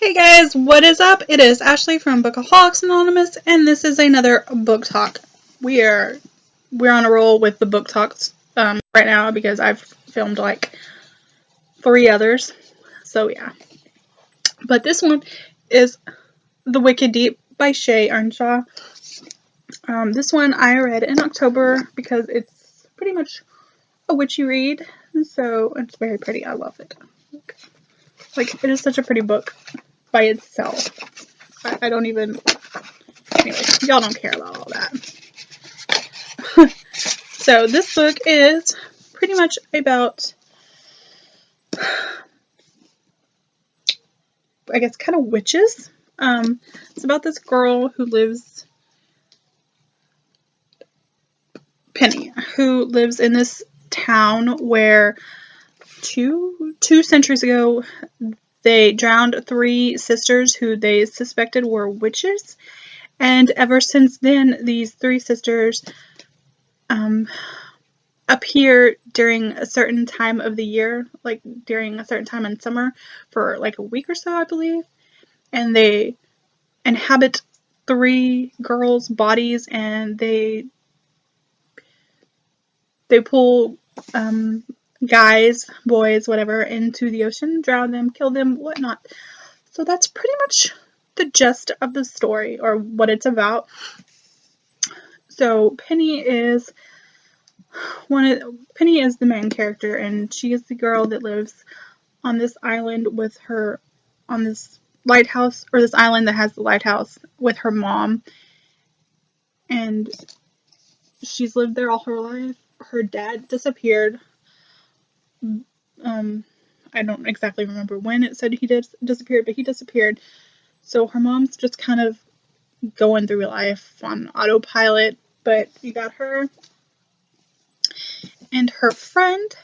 Hey guys, what is up? It is Ashley from Bookaholics Anonymous, and this is another book talk. We're on a roll with the book talks right now because I've filmed like 3 others. So yeah, but this one is The Wicked Deep by Shay Earnshaw. This one I read in October because it's pretty much a witchy read, so it's very pretty. I love it. Like it is such a pretty book by itself. I don't even. Anyway, y'all don't care about all that. So this book is pretty much about, I guess, kind of witches. It's about this girl who lives, Penny, who lives in this town where two centuries ago they drowned 3 sisters who they suspected were witches. And ever since then, these 3 sisters appear during a certain time of the year, like during a certain time in summer for like a week or so, I believe. And they inhabit 3 girls' bodies, and they pull guys, boys, whatever, into the ocean, drown them, kill them, whatnot. So that's pretty much the gist of the story, or what it's about. So Penny is the main character, and she is the girl that lives on this island with her, on this lighthouse, or this island that has the lighthouse, with her mom. And she's lived there all her life. Her dad disappeared. I don't exactly remember when it said he disappeared, but he disappeared. So her mom's just kind of going through life on autopilot. But you got her and her friend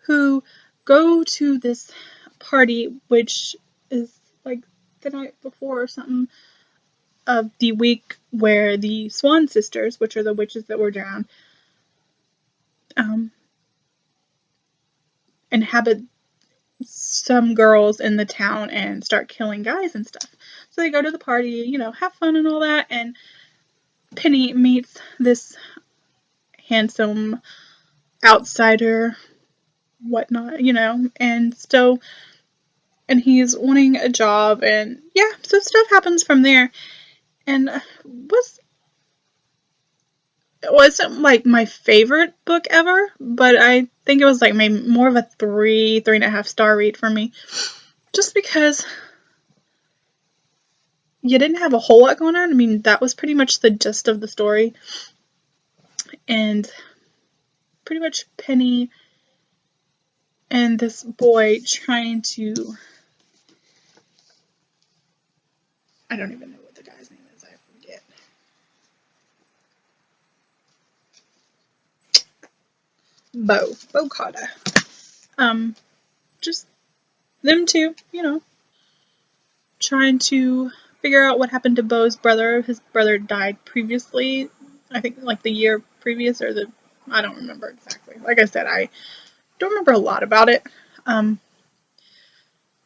who go to this party, which is like the night before or something of the week where the Swan sisters, which are the witches that were drowned, inhabit some girls in the town and start killing guys and stuff. So they go to the party, have fun and all that, and Penny meets this handsome outsider, whatnot, and he's wanting a job, and yeah, so stuff happens from there. And it wasn't like my favorite book ever, but I think it was like maybe more of a 3.5 star read for me, just because you didn't have a whole lot going on. I mean, that was pretty much the gist of the story, and pretty much Penny and this boy trying to, I don't even know what the guy's name is, I forget. Bo Carter. Just them two, trying to figure out what happened to Bo's brother. His brother died previously, I think like the year previous, I don't remember exactly. Like I said, I don't remember a lot about it.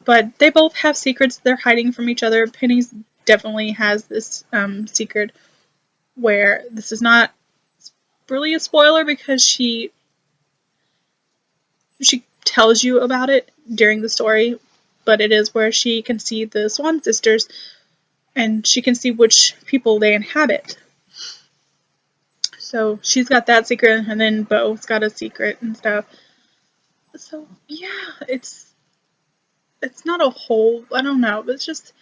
But they both have secrets they're hiding from each other. Penny's definitely has this secret where this is not really a spoiler because she tells you about it during the story, but it is where she can see the Swan sisters and she can see which people they inhabit. So she's got that secret, and then Bo's got a secret and stuff. So yeah, it's not a whole, I don't know, it's just,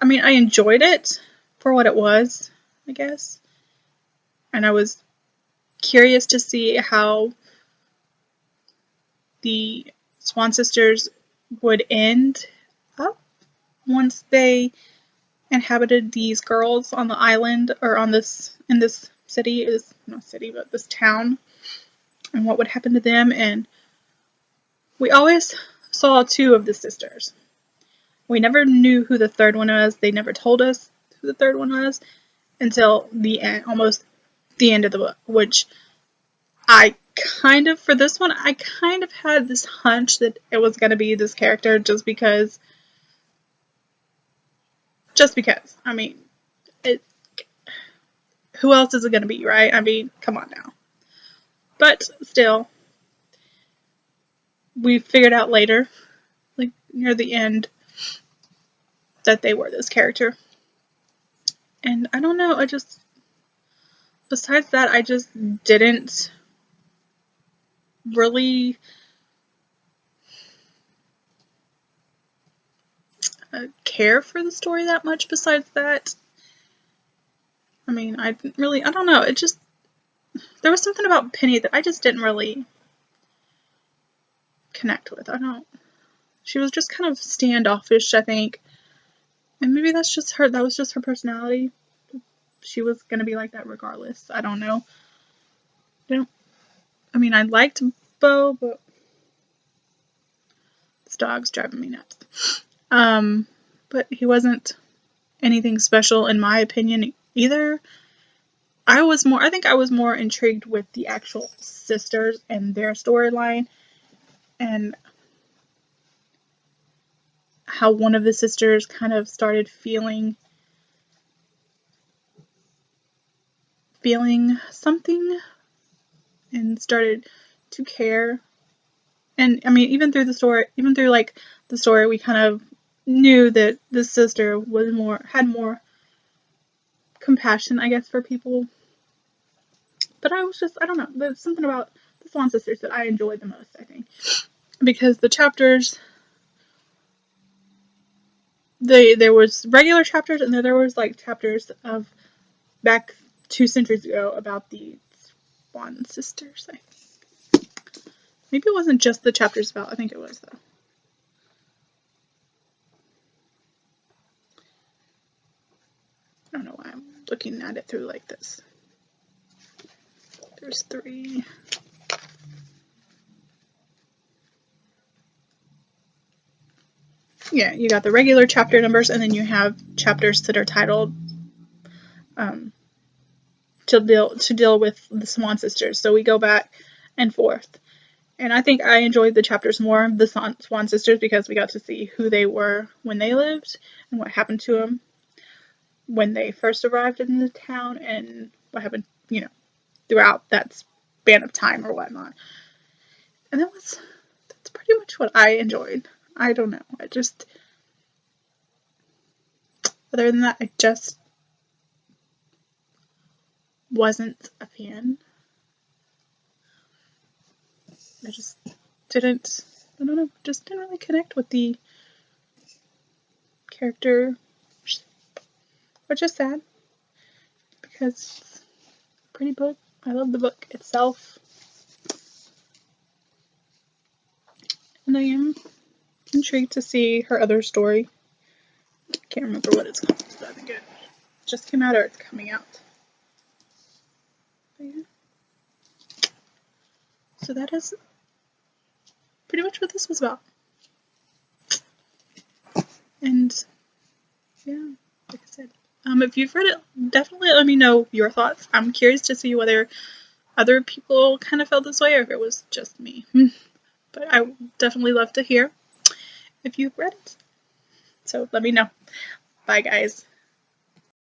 I mean, I enjoyed it for what it was, I guess. And I was curious to see how the Swan sisters would end up once they inhabited these girls on the island, or in this city, is not city, but this town, and what would happen to them. And we always saw 2 of the sisters. We never knew who the third one was. They never told us who the third one was until the end, almost the end of the book, which for this one, I kind of had this hunch that it was going to be this character, just because just because. I mean, it, who else is it going to be, right? I mean, come on now. But still, we figured out later, like near the end, that they were this character. And I don't know, besides that, I just didn't really care for the story that much besides that. I mean, I don't know, there was something about Penny that I just didn't really connect with. She was just kind of standoffish, I think. And maybe that was just her personality. She was gonna be like that regardless. I don't know. I mean, I liked Bo, but this dog's driving me nuts. But he wasn't anything special in my opinion either. I think I was more intrigued with the actual sisters and their storyline, and how one of the sisters kind of started feeling something and started to care. And I mean, even through like the story, we kind of knew that this sister had more compassion, I guess, for people. But I don't know, there's something about the Swan sisters that I enjoyed the most, I think, because the chapters, there was regular chapters, and then there was like chapters of back 2 centuries ago about the Swan sisters. Maybe it wasn't just the chapters about. I think it was though. I don't know why I'm looking at it through like this. There's 3. Yeah, you got the regular chapter numbers, and then you have chapters that are titled to deal with the Swan sisters. So we go back and forth. And I think I enjoyed the chapters more, the Swan sisters, because we got to see who they were when they lived and what happened to them when they first arrived in the town, and what happened, throughout that span of time or whatnot. And that's pretty much what I enjoyed. I don't know. Other than that, I just wasn't a fan. I just didn't, I don't know, just didn't really connect with the character, which is sad, because it's a pretty book. I love the book itself. And I am intrigued to see her other story. I can't remember what it's called, but I think it just came out or it's coming out. But yeah. So that is pretty much what this was about. And yeah, like I said, if you've read it, definitely let me know your thoughts. I'm curious to see whether other people kind of felt this way or if it was just me. But I would definitely love to hear if you've read it. So let me know. Bye, guys.